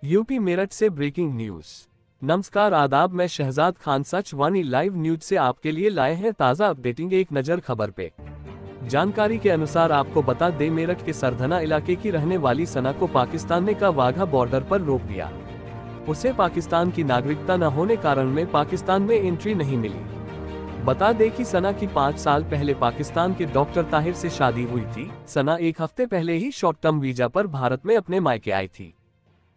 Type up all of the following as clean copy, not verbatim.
UP Meerut से breaking news. नमस्कार आदाब, मैं शहजाद खान सच वानी लाइव न्यूज से आपके लिए लाए हैं ताज़ा अपडेटिंग। एक नज़र खबर पे। जानकारी के अनुसार आपको बता दें, मेरठ के सरधना इलाके की रहने वाली सना को पाकिस्तान ने का वाघा बॉर्डर पर रोक दिया। उसे पाकिस्तान की नागरिकता न होने कारण में पाकिस्तान में एंट्री नहीं मिली। बता दें कि सना की 5 साल पहले पाकिस्तान के डॉक्टर ताहिर से शादी हुई थी। सना एक हफ्ते पहले ही शॉर्ट टर्म वीजा पर भारत में अपने मायके आई थी।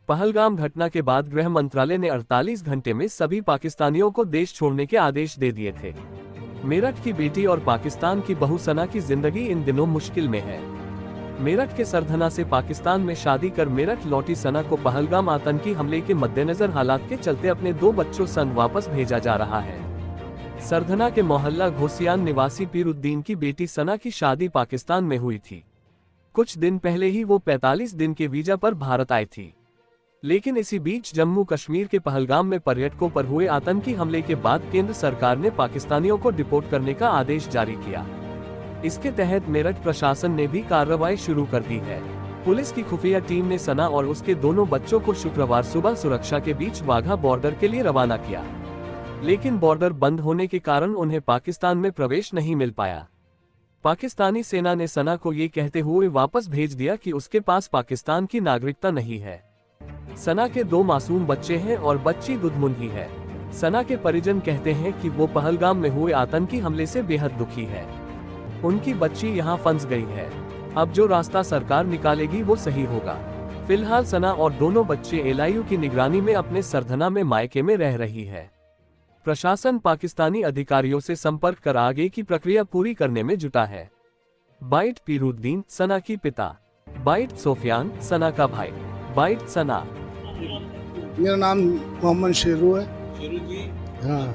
पहलगाम घटना के बाद गृह मंत्रालय ने 48 घंटे में सभी पाकिस्तानियों को देश छोड़ने के आदेश दे दिए थे। मेरठ की बेटी और पाकिस्तान की बहू सना की जिंदगी इन दिनों मुश्किल में है। मेरठ के सरधना से पाकिस्तान में शादी कर मेरठ लौटी सना को पहलगाम आतंकी हमले के मद्देनजर हालात के चलते अपने 2 बच्चों संग वापस भेजा जा रहा है। सरधना के मोहल्ला घोसियान निवासी पीरुद्दीन की बेटी सना की शादी पाकिस्तान में हुई थी। कुछ दिन पहले ही वो 45 दिन के वीजा पर भारत आई थी, लेकिन इसी बीच जम्मू कश्मीर के पहलगाम में पर्यटकों पर हुए आतंकी हमले के बाद केंद्र सरकार ने पाकिस्तानियों को डिपोर्ट करने का आदेश जारी किया। इसके तहत मेरठ प्रशासन ने भी कार्रवाई शुरू कर दी है। पुलिस की खुफिया टीम ने सना और उसके दोनों बच्चों को शुक्रवार सुबह सुरक्षा के बीच वाघा बॉर्डर के लिए रवाना किया, लेकिन बॉर्डर बंद होने के कारण उन्हें पाकिस्तान में प्रवेश नहीं मिल पाया। पाकिस्तानी सेना ने सना को ये कहते हुए वापस भेज दिया कि उसके पास पाकिस्तान की नागरिकता नहीं है। सना के 2 मासूम बच्चे हैं और बच्ची दुधमुंही है। सना के परिजन कहते हैं कि वो पहलगाम में हुए आतंकी हमले से बेहद दुखी है। उनकी बच्ची यहाँ फंस गई है। अब जो रास्ता सरकार निकालेगी वो सही होगा। फिलहाल सना और दोनों बच्चे एलआईयू की निगरानी में अपने सरधना में मायके में रह रही है। प्रशासन पाकिस्तानी अधिकारियों से संपर्क कर आगे की प्रक्रिया पूरी करने में जुटा है। बाइट पीरुद्दीन, सना की पिता। बाइट सोफियान, सना का भाई। बाइट सना। मेरा नाम मोहम्मद शेरू है। शेरू जी, हाँ,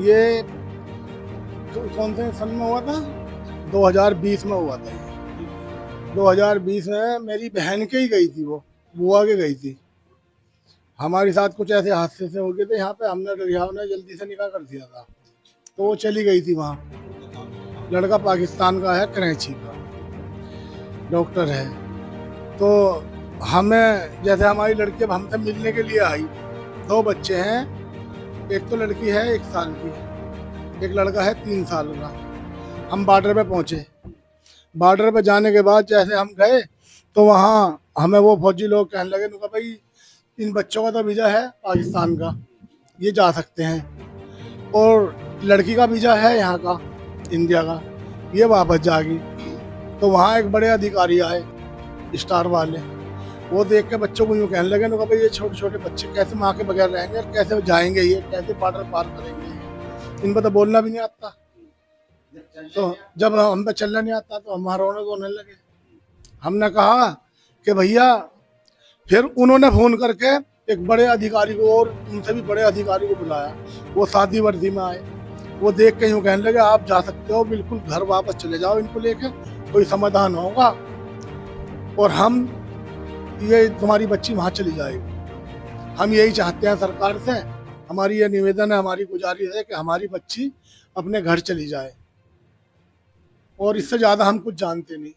ये कौन से सन में हुआ था? 2020 में हुआ था ये। 2020 में मेरी बहन के ही गई थी, वो बुआ के गई थी। हमारे साथ कुछ ऐसे हादसे से हो गए थे यहाँ पे, हमने जल्दी से निकाह कर दिया था, तो वो चली गई थी वहाँ। लड़का पाकिस्तान का है, कराची का डॉक्टर है। तो हमें जैसे हमारी लड़की अब हमसे मिलने के लिए आई। 2 बच्चे हैं, एक तो लड़की है 1 साल की, एक लड़का है 3 साल का। हम बॉर्डर पे पहुंचे। बॉर्डर पे जाने के बाद जैसे हम गए तो वहाँ हमें वो फौजी लोग कहने लगे, उनका भाई इन बच्चों का तो वीज़ा है पाकिस्तान का, ये जा सकते हैं, और लड़की का वीज़ा है यहाँ का इंडिया का, ये वापस जाएगी। तो वहाँ एक बड़े अधिकारी आए, स्टार वाले, वो देख के बच्चों को यूँ कहने लगे, उनका भाई ये छोटे छोटे बच्चे कैसे माँ के बगैर रहेंगे और कैसे जाएंगे, ये कैसे बॉर्डर पार करेंगे, इन पर तो बोलना भी नहीं आता। तो जब हम पे चलना नहीं आता तो हमारा रोने लगे। हमने कहा कि भैया, फिर उन्होंने फ़ोन करके एक बड़े अधिकारी को और उनसे भी बड़े अधिकारी को बुलाया। वो सादी वर्दी में आए। वो देख के यूँ कहने लगे, आप जा सकते हो, बिल्कुल घर वापस चले जाओ, इनको लेके कोई समाधान होगा और हम ये तुम्हारी बच्ची वहाँ चली जाएगी। हम यही चाहते हैं सरकार से, हमारी ये निवेदन है, हमारी गुजारिश है कि हमारी बच्ची अपने घर चली जाए, और इससे ज़्यादा हम कुछ जानते नहीं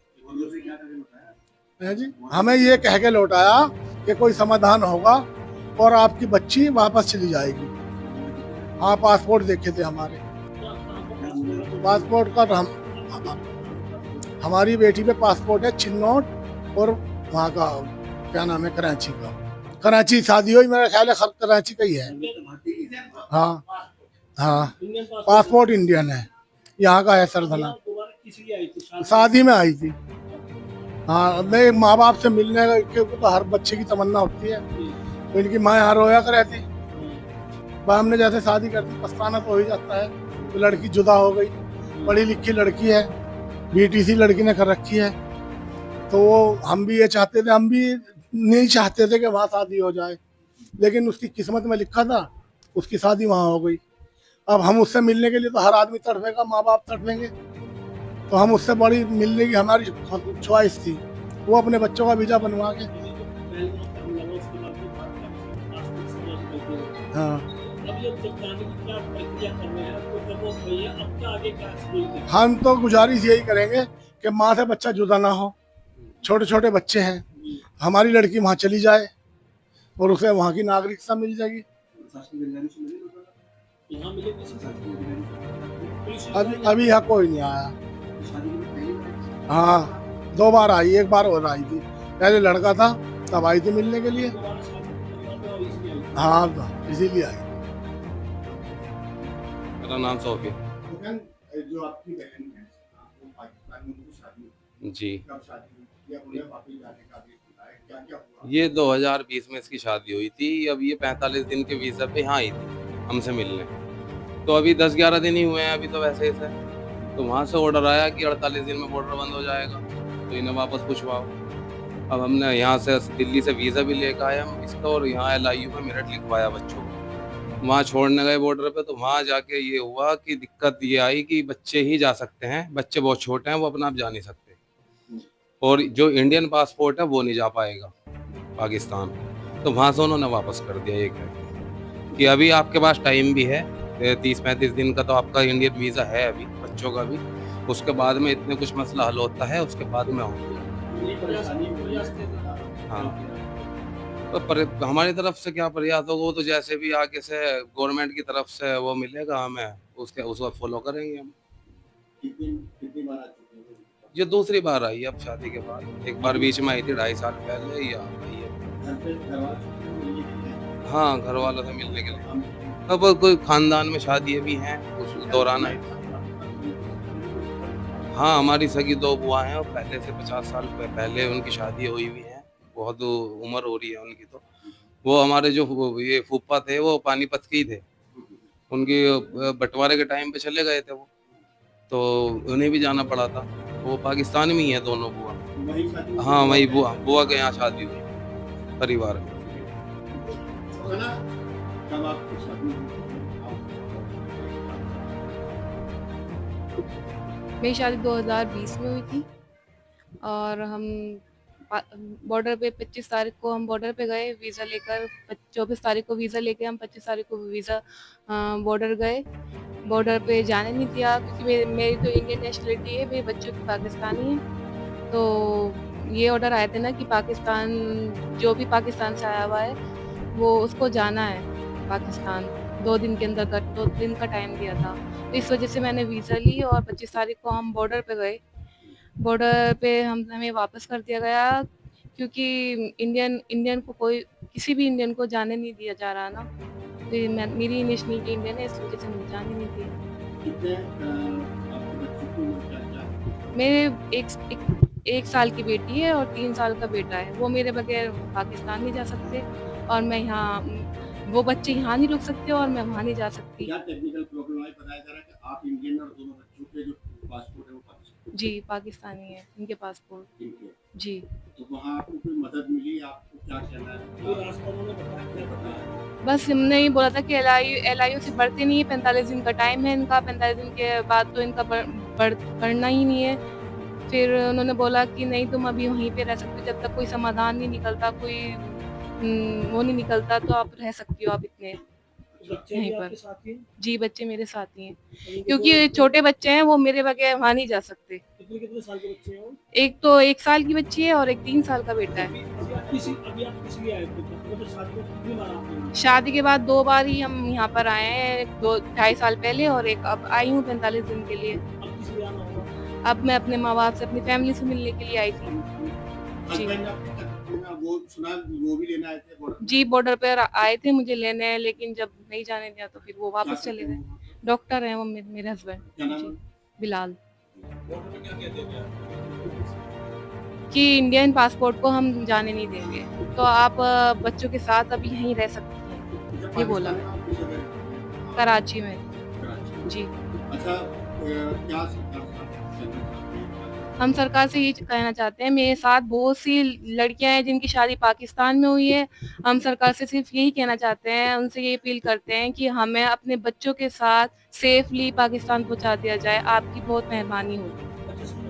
है जी। हमें ये कह के लौटाया कि कोई समाधान होगा और आपकी बच्ची वापस चली जाएगी। हाँ, पासपोर्ट देखे थे हमारे, पासपोर्ट का हमारी बेटी पे पासपोर्ट है चिन्नौट, और वहाँ का क्या नाम है, कराची का। कराची शादी हुई, मेरा ख्याल है कराची का ही है। हाँ हाँ, पासपोर्ट इंडियन है, यहाँ का है सरधना। शादी में आई थी। हाँ, मैं माँ बाप से मिलने के तो हर बच्चे की तमन्ना होती है, तो इनकी माँ यहाँ रोया कर रहती। हमने जैसे शादी कर दी, पछताना तो हो ही जाता है। तो लड़की जुदा हो गई, पढ़ी लिखी लड़की है, बीटीसी लड़की ने कर रखी है। तो वो हम भी ये चाहते थे, हम भी नहीं चाहते थे कि वहाँ शादी हो जाए, लेकिन उसकी किस्मत में लिखा था, उसकी शादी वहाँ हो गई। अब हम उससे मिलने के लिए तो हर आदमी तड़पेगा, माँ बाप तड़पेंगे, तो हम उससे बड़ी मिलने की हमारी ख्वाहिश थी। वो अपने बच्चों का वीज़ा बनवा के, हाँ, हम तो गुजारिश यही करेंगे कि माँ से बच्चा जुदा ना हो। छोटे छोटे बच्चे हैं, हमारी लड़की वहाँ चली जाए और उसे वहाँ की नागरिकता मिल जाएगी। अभी यहाँ कोई नहीं आया। हाँ 2 बार आई, 1 बार और आई थी, पहले लड़का था तब आई थी मिलने के लिए। हाँ इसीलिए आई। मेरा नाम सोफी। जो आपकी बहन है वो पाकिस्तान में उनकी शादी जी, कब शादी हुई या उन्हें वापस जाने का भी क्या क्या हुआ? ये 2020 में इसकी शादी हुई थी। अब ये 45 दिन के वीज़ा पे यहाँ आई थी हमसे मिलने। तो अभी 10-11 दिन ही हुए हैं अभी तो वैसे से। तो वहाँ से ऑर्डर आया कि 48 दिन में बॉर्डर बंद हो जाएगा, तो इन्हें वापस पूछवाओ। अब हमने यहाँ से दिल्ली से वीज़ा भी लेकर आए हम इसका, और यहाँ LIU में मेरठ लिखवाया बच्चों को। वहाँ छोड़ने गए बॉर्डर पे, तो वहाँ जाके ये हुआ कि दिक्कत ये आई कि बच्चे ही जा सकते हैं, बच्चे बहुत छोटे हैं, वो अपना आप जा नहीं सकते। और जो इंडियन पासपोर्ट है वो नहीं जा पाएगा पाकिस्तान। तो वहाँ से उन्होंने वापस कर दिया ये कह के कि अभी आपके पास टाइम भी है 30-35 दिन का, तो आपका इंडियन वीज़ा है अभी बच्चों का भी। उसके बाद में इतने कुछ मसला हल होता है, उसके बाद में होंगे। हाँ तो हमारी तरफ से क्या प्रयास होगा, वो तो जैसे भी आगे से गवर्नमेंट की तरफ से वो मिलेगा हमें, उसको फॉलो करेंगे हम। कितनी बार आ चुके हैं? ये दूसरी बार आई है अब शादी के बाद। एक बार बीच में आई थी 2.5 साल पहले, या आई है। घर पे घरवालों से मिलने के लिए? हाँ घर वालों से मिलने के लिए। अब कोई खानदान में शादी भी हैं उस दौरान आई थी। हाँ हमारी सगी 2 बुआ हैं, और पहले से 50 साल पहले उनकी शादी हुई हुई है, बहुत उम्र हो रही है उनकी। तो वो हमारे जो ये फूफा थे वो पानीपत के ही थे, उनकी बंटवारे के टाइम पे चले गए थे वो, तो उन्हें भी जाना पड़ा था। वो पाकिस्तान में ही है दोनों बुआ। हाँ वही बुआ के यहाँ शादी हुई परिवार में। कब आपकी शादी हुई? मेरी शादी 2020 में हुई थी, और हम बॉर्डर पे 25 तारीख को हम बॉर्डर पे गए वीज़ा लेकर। 24 तारीख को वीज़ा लेके हम 25 तारीख को वीज़ा बॉर्डर गए। बॉर्डर पे जाने नहीं दिया क्योंकि मेरी तो इंडियन नेशनलिटी है, मेरे बच्चों की पाकिस्तानी है। तो ये ऑर्डर आए थे ना कि पाकिस्तान, जो भी पाकिस्तान से आया हुआ है वो उसको जाना है पाकिस्तान 2 दिन के अंदर, 2 दिन का टाइम दिया था। तो इस वजह से मैंने वीज़ा ली और 25 तारीख को हम बॉर्डर पे गए। बॉर्डर पे हमें वापस कर दिया गया क्योंकि इंडियन को किसी भी इंडियन को जाने नहीं दिया जा रहा ना। तो मेरी नेशनलिटी इंडियन है, इस वजह से मुझे जाने नहीं दिया। मेरे एक साल की बेटी है और 3 साल का बेटा है। वो मेरे बगैर पाकिस्तान नहीं जा सकते, और मैं यहाँ, वो बच्चे यहाँ नहीं रुक सकते और मैं वहाँ नहीं जा सकती। क्या टेक्निकल प्रॉब्लम आई? बताया जा रहा है कि आप इंडियन और दोनों बच्चों के जो पासपोर्ट है वो पाकिस्तानी? जी पाकिस्तानी है इनके पासपोर्ट। जी तो वहाँ आपको कोई मदद मिली? आपको क्या कहना है? बस हमने ही बोला था कि LIU से बढ़ते नहीं है, 45 दिन का टाइम है इनका, 45 दिन के बाद तो इनका बढ़ना ही नहीं है। फिर उन्होंने बोला कि नहीं तुम अभी वहीं पे रह सकते हो, जब तक कोई समाधान नहीं निकलता, कोई वो नहीं निकलता, तो आप रह सकती हो आप इतने यहीं पर। जी बच्चे मेरे साथ ही हैं, क्योंकि छोटे बच्चे हैं, वो मेरे बगैर वहाँ नहीं जा सकते। कितने साल के बच्चे हैं? एक तो 1 साल की बच्ची है और एक 3 साल का बेटा है। अभी आप किसी लिए आए थे? मतलब शादी में कितनी बार आपने? शादी के बाद 2 बार ही हम यहाँ पर आए हैं, 2-2.5 साल पहले, और एक अब आई हूँ 45 दिन के लिए। अब किस लिए आना होगा? अब मैं अपने माँ बाप से, अपनी फैमिली से मिलने के लिए आई थी। जी वो सुना वो भी लेने आए थे? जी बॉर्डर पर आए थे मुझे लेने, लेकिन जब नहीं जाने दिया तो फिर वो वापस चले गए। डॉक्टर हैं वो मेरे हस्बैंड बिलाल। क्या कहते हैं कि इंडियन पासपोर्ट को हम जाने नहीं देंगे, तो आप बच्चों के साथ अभी यहीं रह सकती हैं, ये बोला। कराची में। जी अच्छा क्या हम सरकार से ये कहना चाहते हैं, मेरे साथ बहुत सी लड़कियां हैं जिनकी शादी पाकिस्तान में हुई है। हम सरकार से सिर्फ यही कहना चाहते हैं, उनसे ये अपील करते हैं कि हमें अपने बच्चों के साथ सेफली पाकिस्तान पहुंचा दिया जाए, आपकी बहुत मेहरबानी होगी।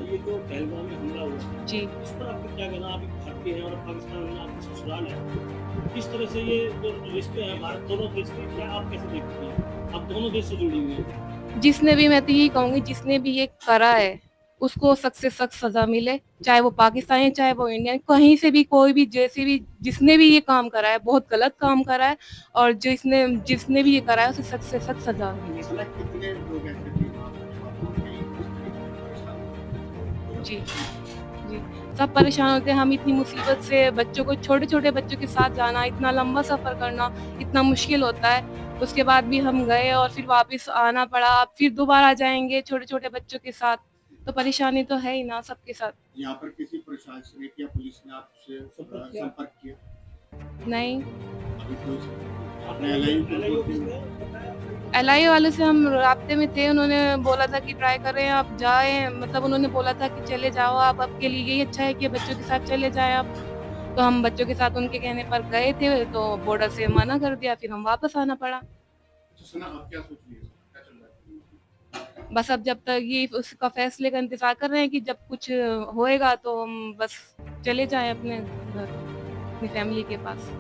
ये जो पहलगाम में हमला हुआ जी इस पर आपको क्या कहना? आप एक भारतीय हैं और पाकिस्तान में आपका ससुराल है, किस तरह से ये जो रिश्ते हैं भारत दोनों देश के, क्या आप कैसे देखती हैं? आप दोनों देश से जुड़ी हुई हैं। जिसने भी, मैं तो यही कहूँगी, जिसने भी ये करा है उसको सख्त से सख्त सजा मिले, चाहे वो पाकिस्तानी है, चाहे वो इंडियन, कहीं से भी कोई भी जैसे भी जिसने भी ये काम करा है बहुत गलत काम करा है, और जिसने जिसने भी ये करा है उसे सख्त से सख्त सजा मिले। कितने लोग ऐसे थे वहाँ पर जब आप वहाँ गई उस तरीके से? जी, जी। सब परेशान होते हैं, हम इतनी मुसीबत से बच्चों को, छोटे-छोटे बच्चों के साथ जाना, इतना लंबा सफ़र करना, इतना मुश्किल होता है। उसके बाद भी हम गए और फिर वापस आना पड़ा, अब फिर दोबारा जाएँगे छोटे-छोटे बच्चों के साथ, तो परेशानी तो है ही ना सबके साथ। यहाँ पर किसी प्रशासनिक या पुलिस ने आपसे संपर्क किया? नहीं, अभी कोई आपने LIU LIU में बताया एलआईओ वालों से हम राब्ते में थे, उन्होंने बोला था कि ट्राई करें आप जाएँ, मतलब उन्होंने बोला था कि चले जाओ आप, आपके लिए यही अच्छा है कि बच्चों के साथ चले जाएँ आप। तो हम बच्चों के साथ उनके कहने पर गए थे, तो बॉर्डर से मना कर दिया, फिर हम वापस आना पड़ा। सुना आप क्या सोच रही है? क्या चल रहा है? बस अब जब तक ये उसका फैसले का इंतज़ार कर रहे हैं कि जब कुछ होएगा तो हम बस चले जाएँ अपने घर, अपनी फैमिली के पास।